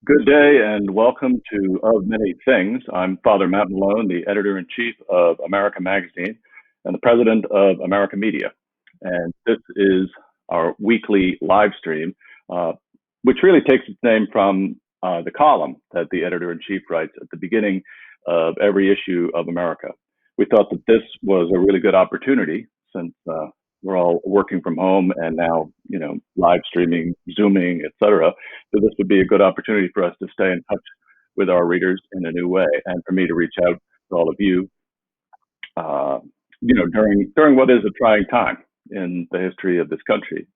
Good day and welcome to Of Many Things. I'm Father Matt Malone, the editor-in-chief of America Magazine and the president of America Media. And this is our weekly live stream, which really takes its name from the column that the editor-in-chief writes at the beginning of every issue of America. We thought that this was a really good opportunity since we're all working from home and now, live streaming, Zooming, et cetera. So this would be a good opportunity for us to stay in touch with our readers in a new way, and for me to reach out to all of you, during what is a trying time in the history of this country.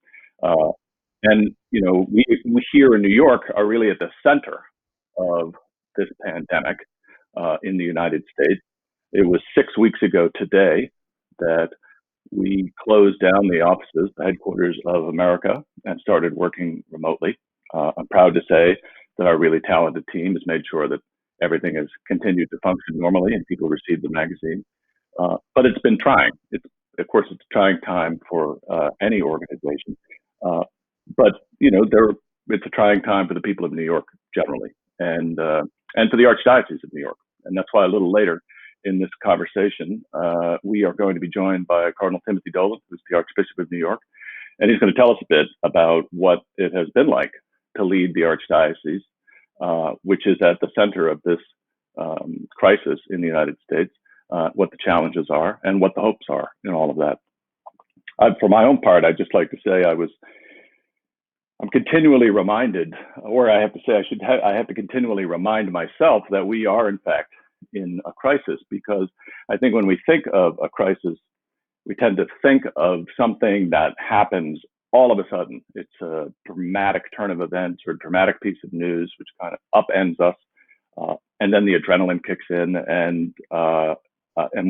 Uh, we here in New York are really at the center of this pandemic in the United States. It was 6 weeks ago today that we closed down the offices, the headquarters of America, and started working remotely. I'm proud to say that our really talented team has made sure that everything has continued to function normally and people receive the magazine. But it's been trying. Of course, it's a trying time for any organization. Uh, but it's a trying time for the people of New York generally, and for the Archdiocese of New York. And that's why a little later in this conversation, we are going to be joined by Cardinal Timothy Dolan, who's the Archbishop of New York, and he's going to tell us a bit about what it has been like to lead the Archdiocese, which is at the center of this crisis in the United States, what the challenges are and what the hopes are in all of that. For my own part, I'd just like to say I'm continually reminded, or I have to say I have to continually remind myself that we are in fact in a crisis, because I think when we think of a crisis, we tend to think of something that happens all of a sudden. It's a dramatic turn of events or a dramatic piece of news which kind of upends us, and then the adrenaline kicks in, and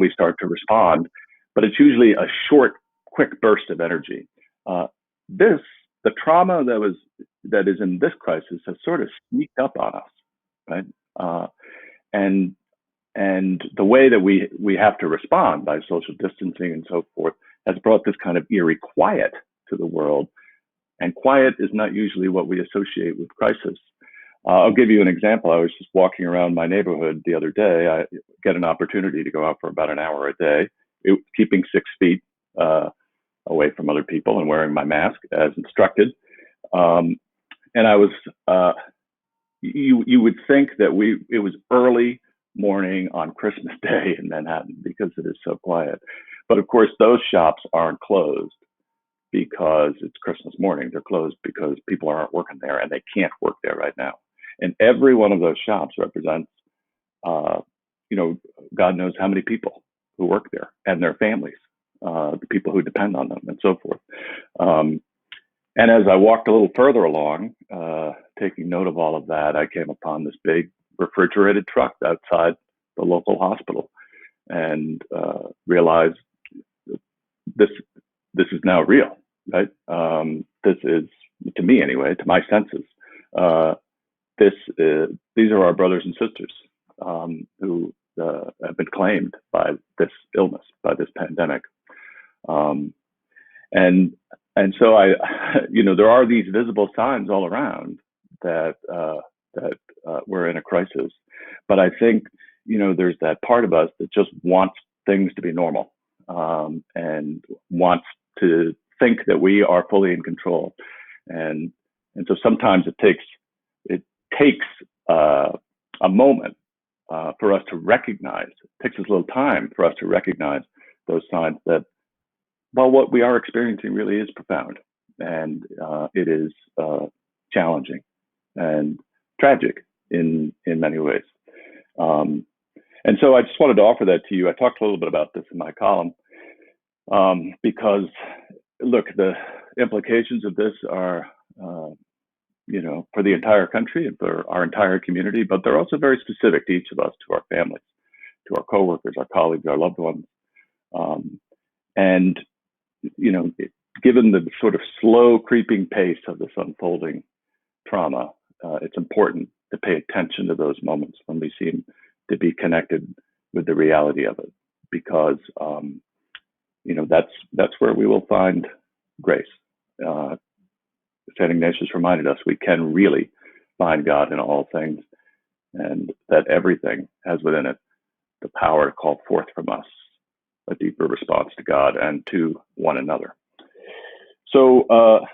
we start to respond. But it's usually a short, quick burst of energy. The trauma that is in this crisis has sort of sneaked up on us, right? And the way that we have to respond by social distancing and so forth has brought this kind of eerie quiet to the world. And quiet is not usually what we associate with crisis. I'll give you an example. I was just walking around my neighborhood the other day. I get an opportunity to go out for about an hour a day, keeping 6 feet away from other people and wearing my mask as instructed. And I was, you would think that it was early morning on Christmas Day in Manhattan because it is so quiet. But of course, those shops aren't closed because it's Christmas morning. They're closed because people aren't working there and they can't work there right now. And every one of those shops represents, God knows how many people who work there and their families, the people who depend on them and so forth. And as I walked a little further along, taking note of all of that, I came upon this big refrigerated truck outside the local hospital, and realized this is now real, right? This is, to me anyway, to my senses, these are our brothers and sisters who have been claimed by this illness, by this pandemic, and so there are these visible signs all around that we're in a crisis. But I think, there's that part of us that just wants things to be normal, and wants to think that we are fully in control. And so sometimes it takes a moment for us to recognize, it takes us a little time for us to recognize those signs that, well, what we are experiencing really is profound, and it is challenging and tragic in many ways. And so I just wanted to offer that to you. I talked a little bit about this in my column, because, look, the implications of this are, for the entire country and for our entire community, but they're also very specific to each of us, to our families, to our coworkers, our colleagues, our loved ones. And given the sort of slow creeping pace of this unfolding trauma, it's important to pay attention to those moments when we seem to be connected with the reality of it, because that's where we will find grace. St. Ignatius reminded us we can really find God in all things, and that everything has within it the power to call forth from us a deeper response to God and to one another. So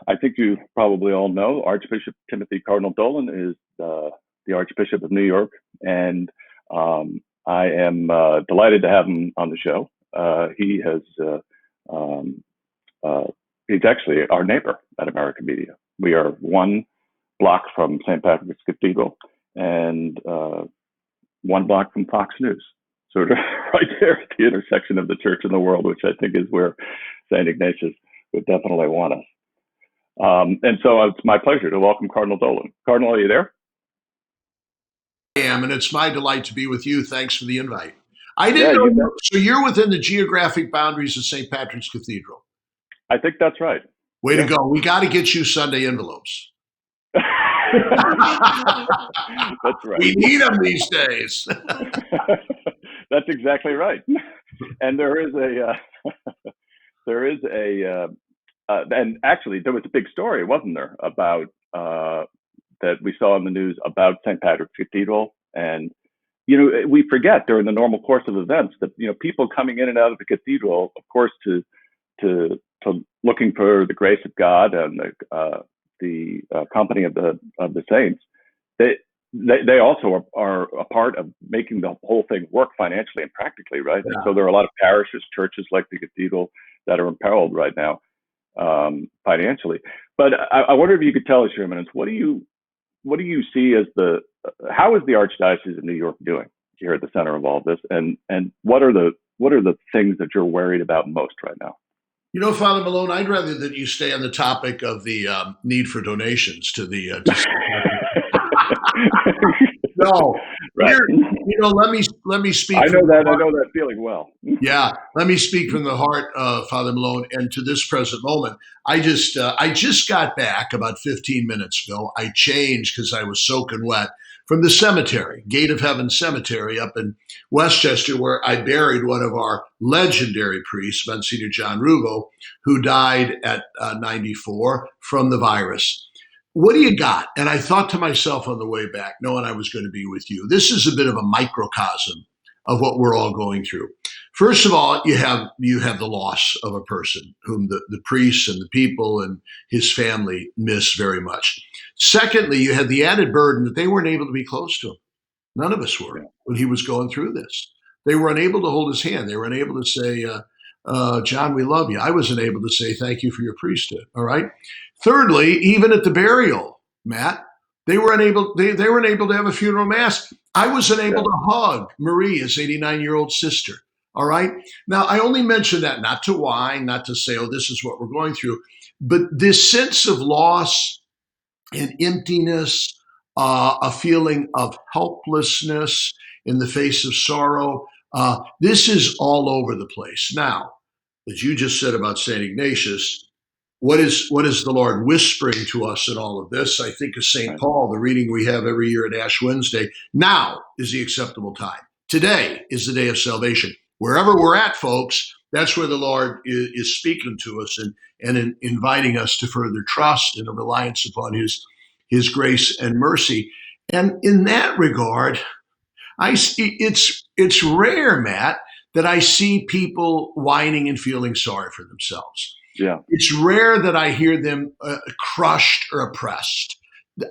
I think you probably all know Archbishop Timothy Cardinal Dolan is the Archbishop of New York, and I am delighted to have him on the show. He has um, he's actually our neighbor at American Media. We are one block from St. Patrick's Cathedral and one block from Fox News, sort of right there at the intersection of the church and the world, which I think is where St. Ignatius would definitely want us. And so it's my pleasure to welcome Cardinal Dolan. Cardinal, are you there? I am, and it's my delight to be with you. Thanks for the invite. I didn't know. So you're within the geographic boundaries of St. Patrick's Cathedral. I think that's right. Way to go. We got to get you Sunday envelopes. That's right. We need them these days. That's exactly right. And and actually there was a big story, wasn't there, about that we saw in the news about St. Patrick's Cathedral. And we forget during the normal course of events that people coming in and out of the cathedral, of course, to looking for the grace of God and the company of the saints. They also are a part of making the whole thing work financially and practically, right? Yeah. And so there are a lot of parishes, churches like the cathedral that are imperiled right now financially. But I wonder if you could tell us, Your Eminence, what do you see as how is the Archdiocese of New York doing here at the center of all of this, and what are the things that you're worried about most right now? Father Malone, I'd rather that you stay on the topic of the need for donations to the. No, right. Let me speak. I know that feeling well. Yeah, let me speak from the heart, Father Malone, and to this present moment. I just got back about 15 minutes ago. I changed because I was soaking wet from the cemetery, Gate of Heaven Cemetery up in Westchester, where I buried one of our legendary priests, Monsignor John Ruvo, who died at 94 from the virus. What do you got? And I thought to myself on the way back, knowing I was going to be with you, this is a bit of a microcosm of what we're all going through. First of all, you have the loss of a person whom the priests and the people and his family miss very much. Secondly, you had the added burden that they weren't able to be close to him. None of us were when he was going through this. They were unable to hold his hand. They were unable to say, John, we love you. I wasn't able to say thank you for your priesthood. All right. Thirdly, even at the burial, Matt, they were unable to have a funeral mass. I was unable to hug Marie, his 89-year-old sister. All right. Now, I only mention that not to whine, not to say, oh, this is what we're going through, but this sense of loss and emptiness, a feeling of helplessness in the face of sorrow. This is all over the place. Now, as you just said about St. Ignatius, what is the Lord whispering to us in all of this? I think of St. Paul, the reading we have every year at Ash Wednesday. Now is the acceptable time. Today is the day of salvation. Wherever we're at, folks, that's where the Lord is speaking to us and inviting us to further trust and a reliance upon his grace and mercy. And in that regard, it's rare, Matt, that I see people whining and feeling sorry for themselves. Yeah, it's rare that I hear them crushed or oppressed.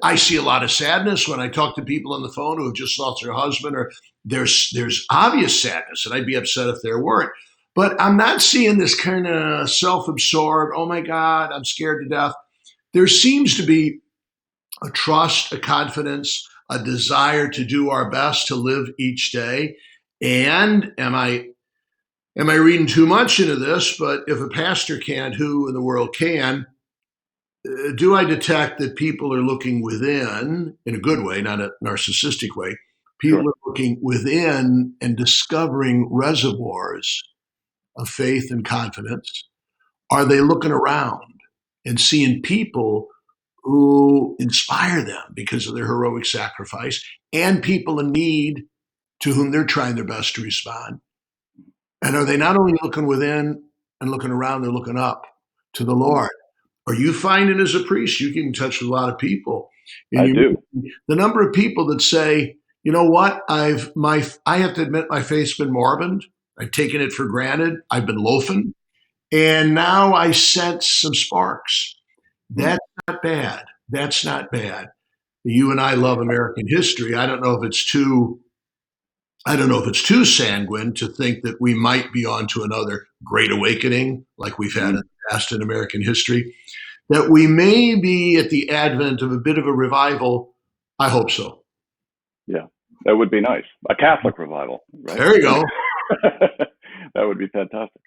I see a lot of sadness when I talk to people on the phone who have just lost their husband, or there's obvious sadness, and I'd be upset if there weren't. But I'm not seeing this kind of self-absorbed, oh my God, I'm scared to death. There seems to be a trust, a confidence, a desire to do our best to live each day. And am I reading too much into this? But if a pastor can't, who in the world can? Do I detect that people are looking within, in a good way, not a narcissistic way? People are looking within and discovering reservoirs of faith and confidence. Are they looking around and seeing people who inspire them because of their heroic sacrifice, and people in need to whom they're trying their best to respond? And are they not only looking within and looking around, they're looking up to the Lord? Are you finding as a priest, you get in touch with a lot of people, And I do. the number of people that say, you know what, I have to admit my faith's been moribund. I've taken it for granted. I've been loafing. And now I sense some sparks. Hmm. That's not bad. That's not bad. You and I love American history. I don't know if it's too sanguine to think that we might be on to another great awakening like we've had in Hmm. the past in American history, that we may be at the advent of a bit of a revival. I hope so. Yeah, that would be nice. A Catholic revival, right? There you go. That would be fantastic.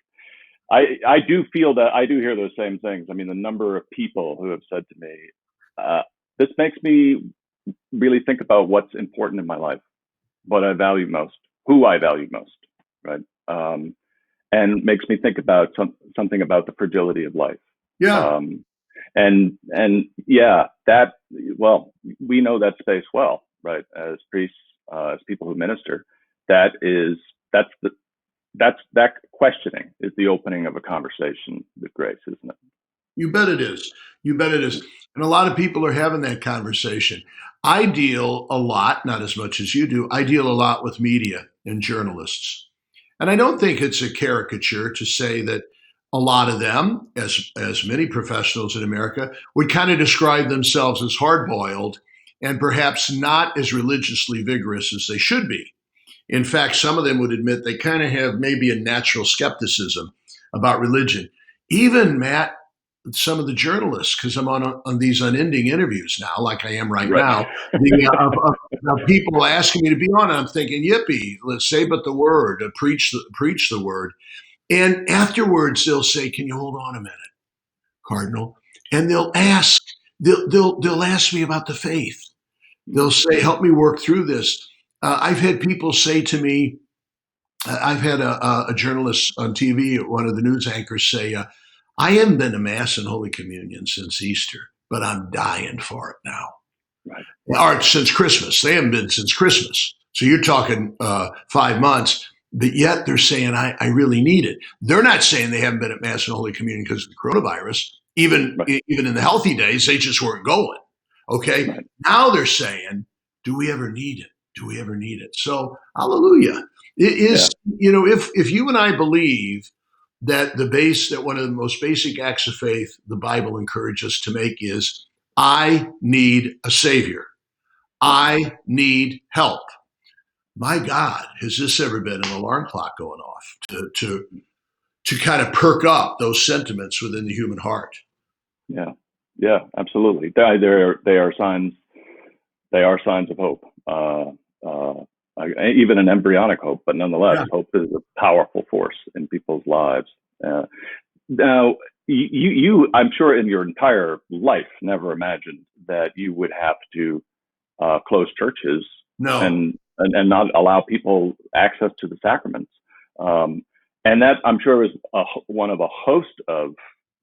I do feel that I do hear those same things. I mean, the number of people who have said to me, uh, this makes me really think about what's important in my life, what I value most, who I value most, right? And makes me think about something about the fragility of life. Yeah. Um, and yeah, that, well, we know that space well, right? As priests, as people who minister, that is that's the that questioning is the opening of a conversation with grace, isn't it? You bet it is. You bet it is. And a lot of people are having that conversation. I deal a lot, not as much as you do, I deal a lot with media and journalists. And I don't think it's a caricature to say that a lot of them, as many professionals in America, would kind of describe themselves as hard boiled and perhaps not as religiously vigorous as they should be. In fact, some of them would admit they kind of have maybe a natural skepticism about religion. Even Matt, some of the journalists, because I'm on these unending interviews now, like I am right Right. now, the people asking me to be on, I'm thinking, yippee, let's say but the word, preach the word. And afterwards, they'll say, can you hold on a minute, Cardinal? And they'll ask me about the faith. They'll say, help me work through this. I've had people say to me, I've had a journalist on TV, one of the news anchors, say, I haven't been to Mass and Holy Communion since Easter, but I'm dying for it now. Right. Or since Christmas. They haven't been since Christmas. So you're talking 5 months, but yet they're saying, I really need it. They're not saying they haven't been at Mass and Holy Communion because of the coronavirus. Even, Right. even in the healthy days, they just weren't going. Okay. Right. Now they're saying, do we ever need it? Do we ever need it? So, hallelujah. It Yeah. is, if you and I believe that one of the most basic acts of faith the Bible encourages us to make is, I need a savior. Yeah. I need help. My God, has this ever been an alarm clock going off to kind of perk up those sentiments within the human heart? Yeah. Yeah. Absolutely. They are signs. They are signs of hope. Even an embryonic hope, but nonetheless, Yeah. hope is a powerful force in people's lives. Now, you, I'm sure, in your entire life, never imagined that you would have to close churches No. and not allow people access to the sacraments. And that, I'm sure, is one of a host of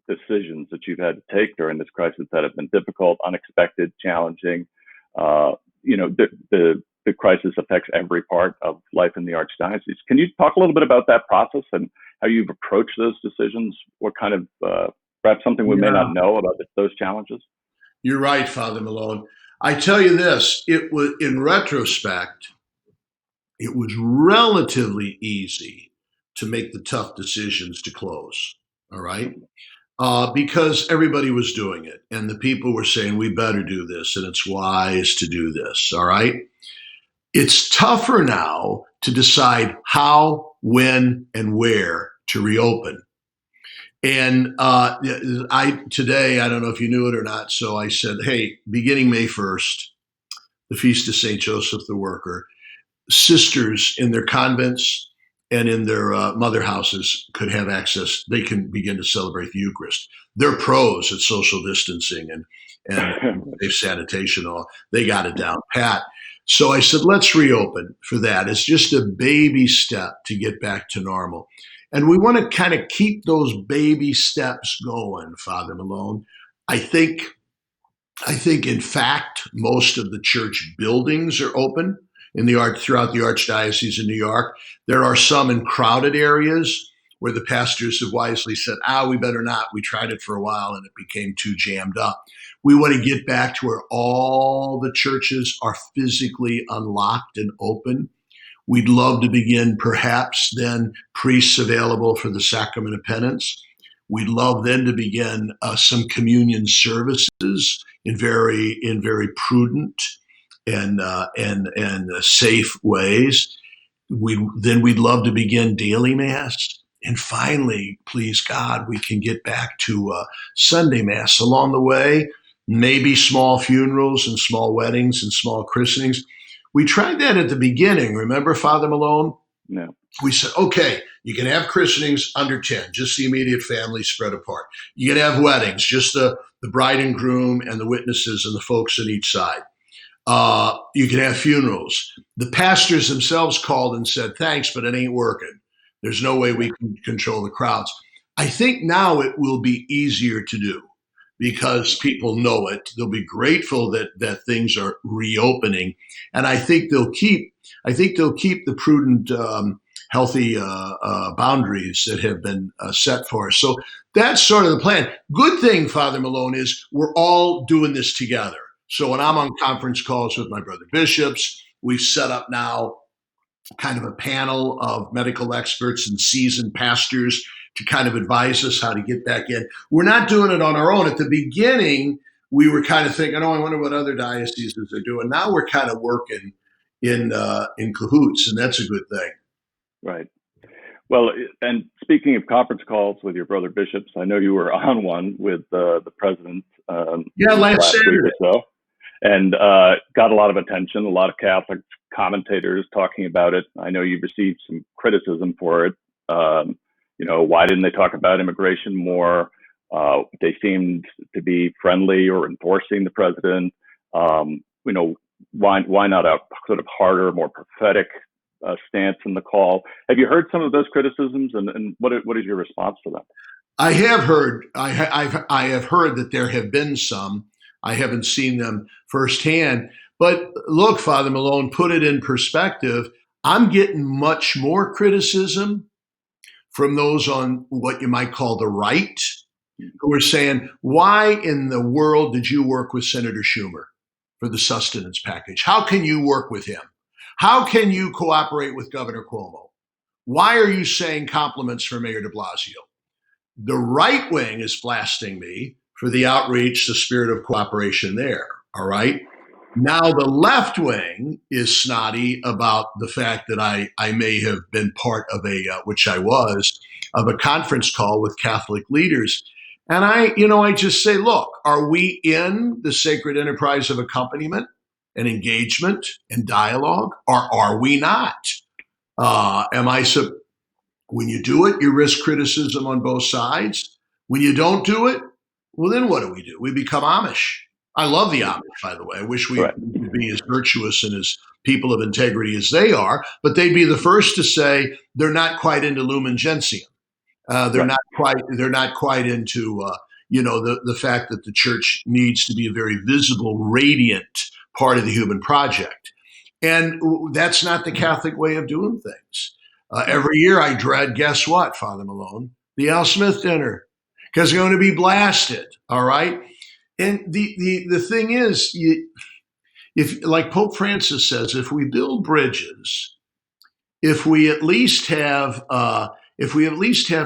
decisions that you've had to take during this crisis that have been difficult, unexpected, challenging. The crisis affects every part of life in the archdiocese. Can you talk a little bit about that process and how you've approached those decisions? What kind of perhaps something we may Yeah. not know about those challenges? You're right, Father Malone. I tell you this, it was, in retrospect, it was relatively easy to make the tough decisions to close. All right. Because everybody was doing it, and the people were saying, we better do this, and it's wise to do this. All right. It's tougher now to decide how, when, and where to reopen. And today, I don't know if you knew it or not, so I said, hey, beginning May 1st, the Feast of St. Joseph the Worker, sisters in their convents and in their mother houses could have access. They can begin to celebrate the Eucharist. They're pros at social distancing and safe sanitation. All they got it down pat. So I said, let's reopen for that. It's just a baby step to get back to normal. And we want to kind of keep those baby steps going, Father Malone. I think in fact, most of the church buildings are open throughout the Archdiocese of New York. There are some in crowded areas where the pastors have wisely said, we better not. We tried it for a while and it became too jammed up. We want to get back to where all the churches are physically unlocked and open. We'd love to begin perhaps then priests available for the sacrament of penance. We'd love then to begin some communion services in very prudent and safe ways. We'd love to begin daily mass. And finally, please God, we can get back to Sunday mass. Along the way, maybe small funerals and small weddings and small christenings. We tried that at the beginning. Remember, Father Malone? No. We said, okay, you can have christenings under 10, just the immediate family spread apart. You can have weddings, just the bride and groom and the witnesses and the folks on each side. You can have funerals. The pastors themselves called and said, thanks, but it ain't working. There's no way we can control the crowds. I think now it will be easier to do because people know it. They'll be grateful that things are reopening. And I think they'll keep the prudent, healthy boundaries that have been set for us. So that's sort of the plan. Good thing, Father Malone, is we're all doing this together. So when I'm on conference calls with my brother bishops, we've set up now kind of a panel of medical experts and seasoned pastors to kind of advise us how to get back in. We're not doing it on our own. At the beginning, we were kind of thinking, oh, I wonder what other dioceses are doing. Now we're kind of working in cahoots, and that's a good thing. Right. Well, and speaking of conference calls with your brother bishops, I know you were on one with the president. Last Saturday. Week or so, and got a lot of attention. A lot of Catholic commentators talking about it. I know you received some criticism for it. Why didn't they talk about immigration more? They seemed to be friendly or endorsing the president. Why not a sort of harder, more prophetic stance in the call? Have you heard some of those criticisms, and what is your response to them? I have heard. I have heard that there have been some. I haven't seen them firsthand. But look, Father Malone, put it in perspective. I'm getting much more criticism from those on what you might call the right, who are saying, why in the world did you work with Senator Schumer for the sustenance package? How can you work with him? How can you cooperate with Governor Cuomo? Why are you saying compliments for Mayor de Blasio? The right wing is blasting me for the outreach, the spirit of cooperation there, all right? Now the left wing is snotty about the fact that I may have been part of which I was, of a conference call with Catholic leaders. And I just say, look, are we in the sacred enterprise of accompaniment and engagement and dialogue, or are we not? When you do it, you risk criticism on both sides. When you don't do it, well, then what do? We become Amish. I love the Amish, by the way. I wish we could be as virtuous and as people of integrity as they are, but they'd be the first to say they're not quite into Lumen Gentium. They're not quite into the fact that the church needs to be a very visible, radiant part of the human project, and that's not the Catholic way of doing things. Every year I dread, guess what, Father Malone? The Al Smith dinner, because they're going to be blasted. All right. And the thing is, if like Pope Francis says, if we build bridges, if we at least have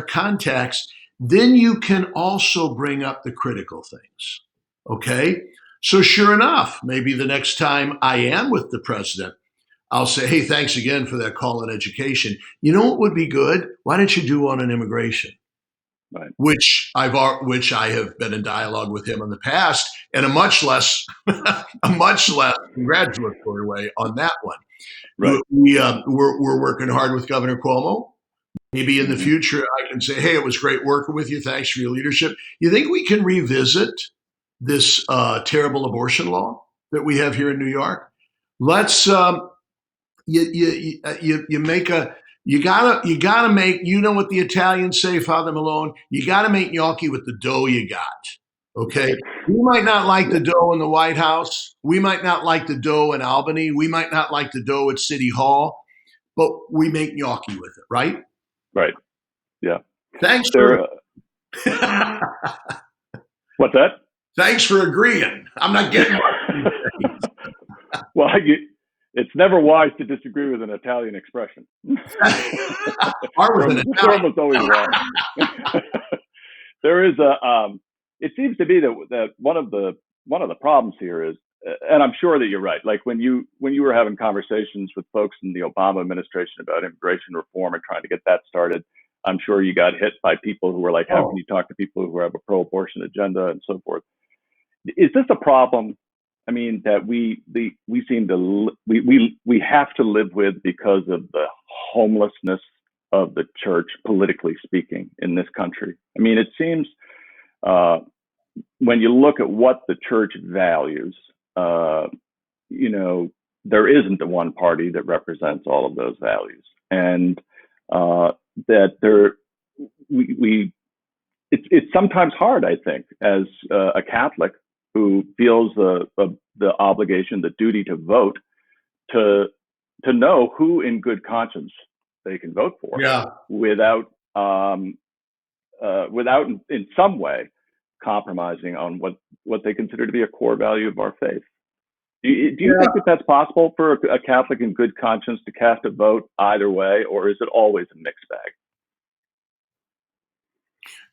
contacts, then you can also bring up the critical things. Okay. So sure enough, maybe the next time I am with the president, I'll say, hey, thanks again for that call on education. You know what would be good? Why don't you do one on immigration? Right. Which I have been in dialogue with him in the past, in a much less congratulatory way on that one. Right. We're working hard with Governor Cuomo. Maybe in the future I can say, hey, it was great working with you. Thanks for your leadership. You think we can revisit this terrible abortion law that we have here in New York? Let's you gotta make, you know what the Italians say, Father Malone, you gotta make gnocchi with the dough you got. Okay. We might not like the dough in the White House. We might not like the dough in Albany. We might not like the dough at City Hall, but we make gnocchi with it, right? Right. Yeah. Thanks for what's that? Thanks for agreeing. I'm not getting Well, it's never wise to disagree with an Italian expression. or with They're, an they're Italian. almost always wrong. There is it seems to be that one of the problems here is, and I'm sure that you're right. Like when you were having conversations with folks in the Obama administration about immigration reform and trying to get that started, I'm sure you got hit by people who were like, "How can you talk to people who have a pro-abortion agenda and so forth?" Is this a problem? I mean, that we seem to we have to live with because of the homelessness of the church, politically speaking, in this country. I mean, it seems uh, when you look at what the church values, uh, you know, there isn't the one party that represents all of those values, and that there we it's sometimes hard, I think, as a Catholic who feels the obligation, the duty to vote, to know who, in good conscience, they can vote for, Yeah. without without in some way compromising on what they consider to be a core value of our faith. Do you Yeah. think that that's possible for a Catholic in good conscience to cast a vote either way, or is it always a mixed bag?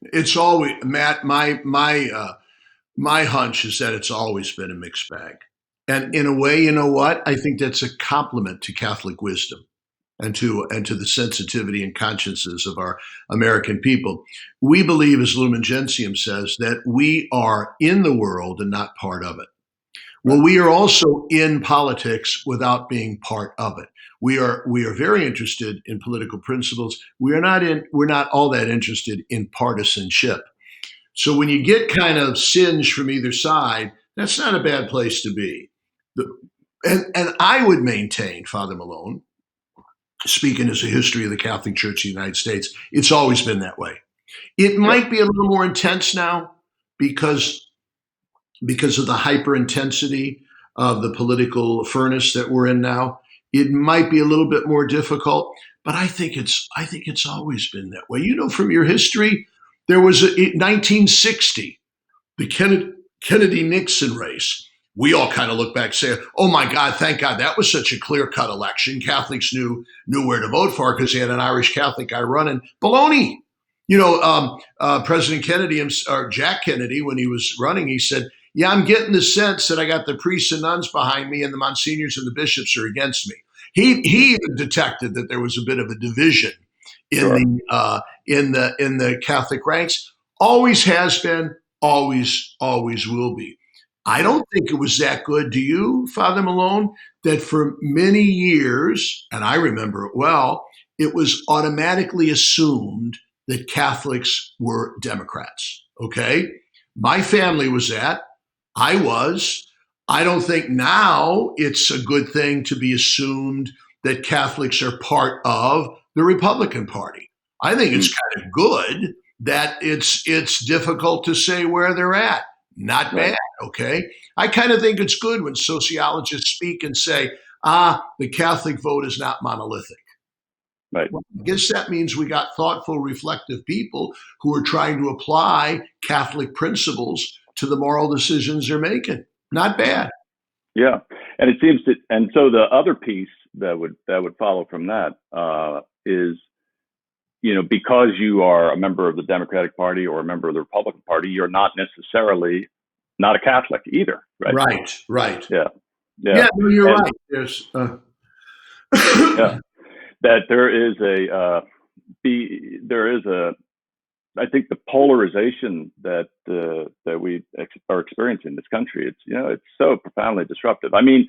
It's always Matt. My hunch is that it's always been a mixed bag, and in a way, you know what? I think that's a compliment to Catholic wisdom and to the sensitivity and consciences of our American people. We believe, as Lumen Gentium says, that we are in the world and not part of it. Right. Well, we are also in politics without being part of it. We are very interested in political principles. We're not all that interested in partisanship. So when you get kind of singed from either side, that's not a bad place to be. And I would maintain, Father Malone, speaking as a history of the Catholic Church of the United States, it's always been that way. It Yep. might be a little more intense now because of the hyper intensity of the political furnace that we're in now. It might be a little bit more difficult, but I think it's always been that way. You know, from your history, there was 1960, the Kennedy Nixon race. We all kind of look back and say, "Oh my God, thank God that was such a clear cut election. Catholics knew where to vote for because they had an Irish Catholic guy running." Baloney. You know, President Kennedy or Jack Kennedy, when he was running, he said, "Yeah, I'm getting the sense that I got the priests and nuns behind me, and the monsignors and the bishops are against me." He even detected that there was a bit of a division in Sure. the Catholic ranks. Always has been, always will be. I don't think it was that good. Do you, Father Malone? That for many years, and I remember it well, it was automatically assumed that Catholics were Democrats. Okay, my family was that. I was. I don't think now it's a good thing to be assumed that Catholics are part of the Republican Party. I think it's Mm. kind of good that it's difficult to say where they're at. Not Right. bad, okay? I kind of think it's good when sociologists speak and say, the Catholic vote is not monolithic. Right. Well, I guess that means we got thoughtful, reflective people who are trying to apply Catholic principles to the moral decisions they're making. Not bad. Yeah, and it seems that, and so the other piece that would follow from that is, because you are a member of the Democratic Party or a member of the Republican Party, you're not necessarily not a Catholic either, right? Right, right. Yeah, yeah, Yeah, no, you're and right. There's yeah, that there is there is a I think the polarization that we are experiencing in this country, it's so profoundly disruptive. I mean,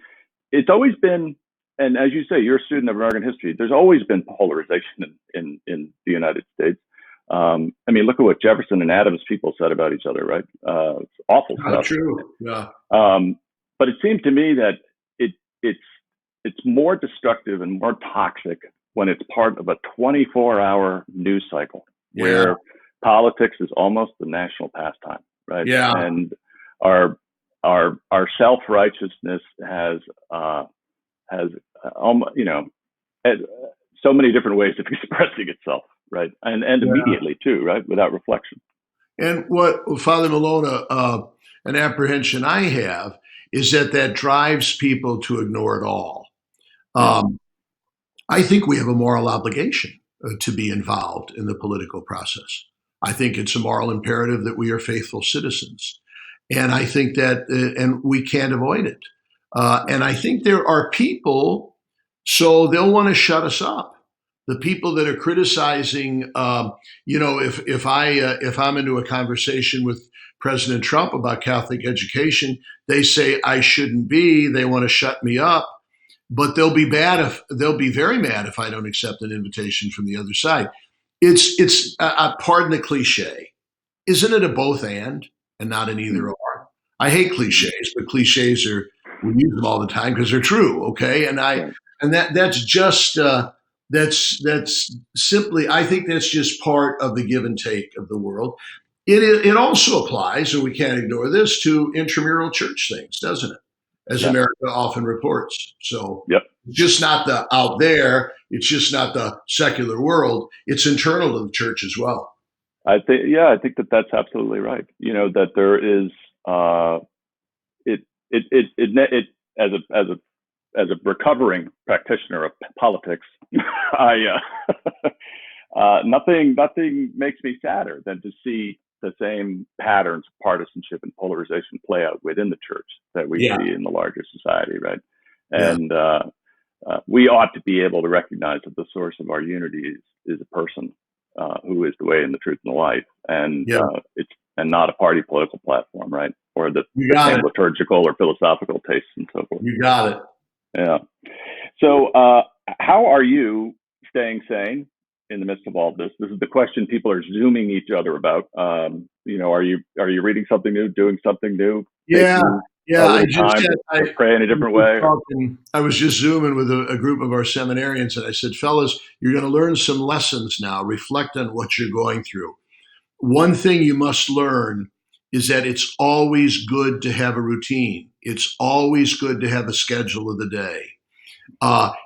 it's always been, and as you say, you're a student of American history. There's always been polarization in the United States. I mean, look at what Jefferson and Adams people said about each other, right? It's awful not stuff. true. Yeah. But it seems to me that it it's it's more destructive and more toxic when it's part of a 24-hour news cycle Yeah. where politics is almost the national pastime, right? Yeah. And our self righteousness has has so many different ways of expressing itself, right? And Yeah. immediately too, right? Without reflection. And what Father Malone, an apprehension I have is that that drives people to ignore it all. Yeah. I think we have a moral obligation to be involved in the political process. I think it's a moral imperative that we are faithful citizens. And I think that, and we can't avoid it. And I think there are people, so they'll want to shut us up. The people that are criticizing, if I'm into a conversation with President Trump about Catholic education, they say I shouldn't be. They want to shut me up, but they'll be very mad if I don't accept an invitation from the other side. It's pardon the cliche. Isn't it a both and not an either or? I hate cliches, but cliches are we use them all the time because they're true. Okay, Right. and that's just that's simply I think that's just part of the give and take of the world. It also applies, and we can't ignore this, to intramural church things, doesn't it? As Yeah. America often reports. So Yep. it's just not the out there. It's just not the secular world. It's internal to the church as well. I think that that's absolutely right. That there is it as a recovering practitioner of politics, I nothing makes me sadder than to see the same patterns of partisanship and polarization play out within the church that we Yeah. see in the larger society, right? Yeah. And we ought to be able to recognize that the source of our unity is a person who is the way and the truth and the life, and Yeah. it's and not a party political platform, right? Or the You got same it. liturgical or philosophical tastes and so forth. You got it. Yeah. So, how are you staying sane in the midst of all of this? This is the question people are zooming each other about. Are you reading something new, doing something new? Yeah. Taking Yeah. a I little just time said to pray in a different way? I was just zooming with a group of our seminarians, and I said, fellas, you're going to learn some lessons now. Reflect on what you're going through. One thing you must learn is that it's always good to have a routine. It's always good to have a schedule of the day.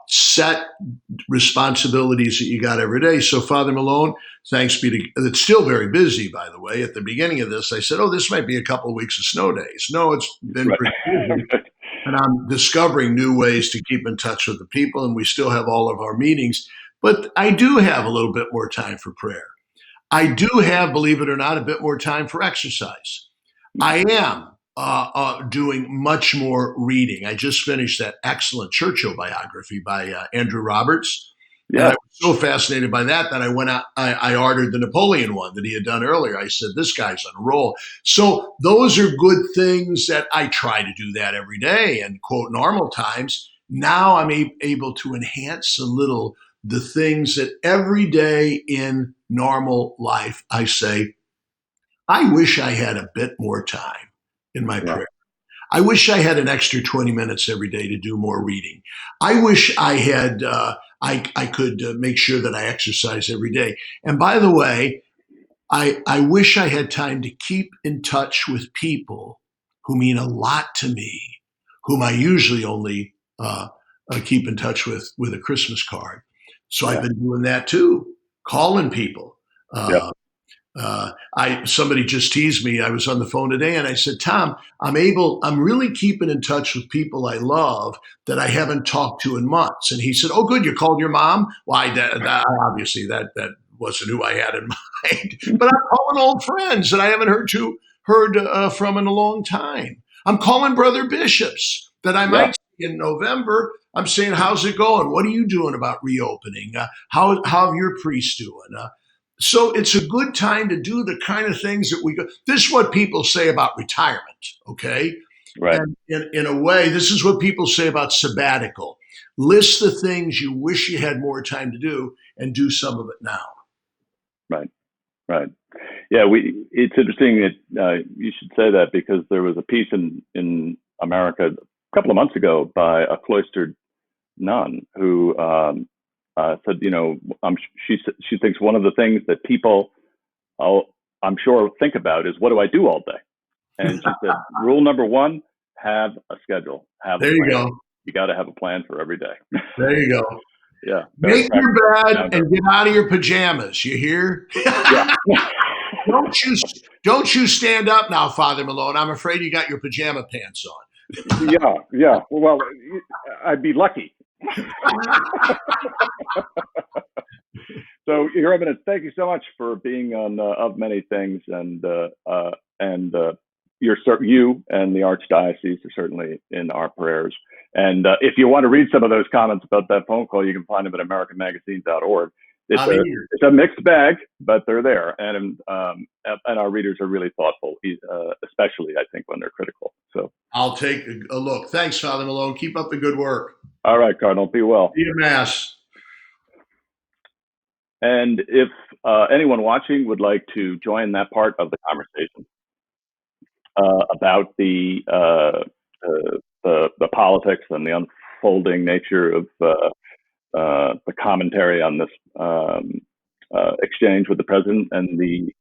Set responsibilities that you got every day. So, Father Malone, thanks be to, it's still very busy, by the way. At the beginning of this, I said, oh, this might be a couple of weeks of snow days. No, it's been pretty busy. And I'm discovering new ways to keep in touch with the people, and we still have all of our meetings. But I do have a little bit more time for prayer. I do have, believe it or not, a bit more time for exercise. I am doing much more reading. I just finished that excellent Churchill biography by Andrew Roberts. And I Yeah. was so fascinated by that I went out, I ordered the Napoleon one that he had done earlier. I said, this guy's on a roll. So those are good things that I try to do that every day and quote normal times. Now I'm able to enhance a little the things that every day in normal life I say, I wish I had a bit more time in my Yeah. prayer. I wish I had an extra 20 minutes every day to do more reading. I wish I had, I could make sure that I exercise every day. And by the way, I wish I had time to keep in touch with people who mean a lot to me, whom I usually only keep in touch with a Christmas card. So I've Yeah. been doing that too, calling people. Yeah. Somebody just teased me. I was on the phone today and I said, Tom, I'm really keeping in touch with people I love that I haven't talked to in months. And he said, oh, good. You called your mom? Well, obviously that wasn't who I had in mind, but I'm calling old friends that I haven't heard from in a long time. I'm calling brother bishops that I Yeah. might see in November. I'm saying, how's it going? What are you doing about reopening? How have your priests doing? So it's a good time to do the kind of things that we go. This is what people say about retirement, okay? Right. And in a way, this is what people say about sabbatical. List the things you wish you had more time to do and do some of it now. Right. Right. Yeah. It's interesting that you should say that because there was a piece in America a couple of months ago by a cloistered nun who said, she thinks one of the things that people, I'm sure, think about is what do I do all day? And she said, rule number one, have a schedule, have There a you plan. go. You got to have a plan for every day. There you go. Yeah. Make your bed and get out of your pajamas. You hear? Yeah. Don't you stand up now, Father Malone. I'm afraid you got your pajama pants on. Yeah. Well, I'd be lucky. So, Your Eminence, thank you so much for being on Of Many Things, and you and the Archdiocese are certainly in our prayers. And if you want to read some of those comments about that phone call, you can find them at AmericanMagazine.org. It's a mixed bag, but they're there, and our readers are really thoughtful, especially I think when they're critical. So I'll take a look. Thanks, Father Malone. Keep up the good work. All right, Cardinal. Be well. See you, Mass. And if anyone watching would like to join that part of the conversation about the politics and the unfolding nature of the commentary on this exchange with the president and the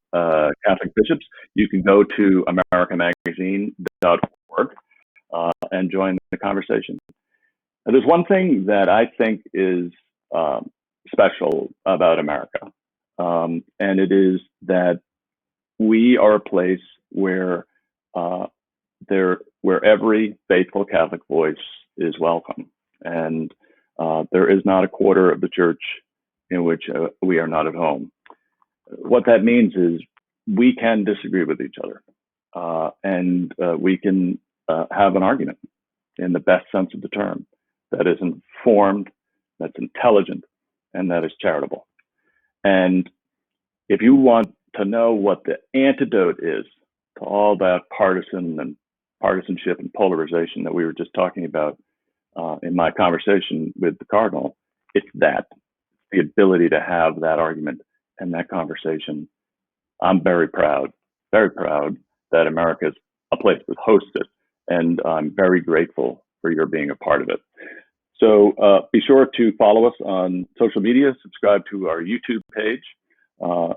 Catholic bishops, you can go to AmericanMagazine.org and join the conversation. And there's one thing that I think is special about America, and it is that we are a place where every faithful Catholic voice is welcome, and there is not a quarter of the church in which we are not at home. What that means is we can disagree with each other, and we can have an argument in the best sense of the term that is informed, that's intelligent, and that is charitable. And if you want to know what the antidote is to all that partisanship and polarization that we were just talking about in my conversation with the Cardinal, it's the ability to have that argument and that conversation. I'm very proud that America is a place that hosts it, and I'm very grateful for your being a part of it. So be sure to follow us on social media, subscribe to our YouTube page,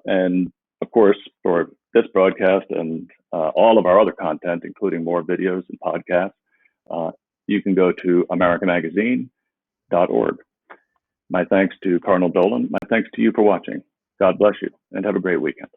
and of course, for this broadcast and all of our other content, including more videos and podcasts, you can go to AmericanMagazine.org. My thanks to Cardinal Dolan. My thanks to you for watching. God bless you, and have a great weekend.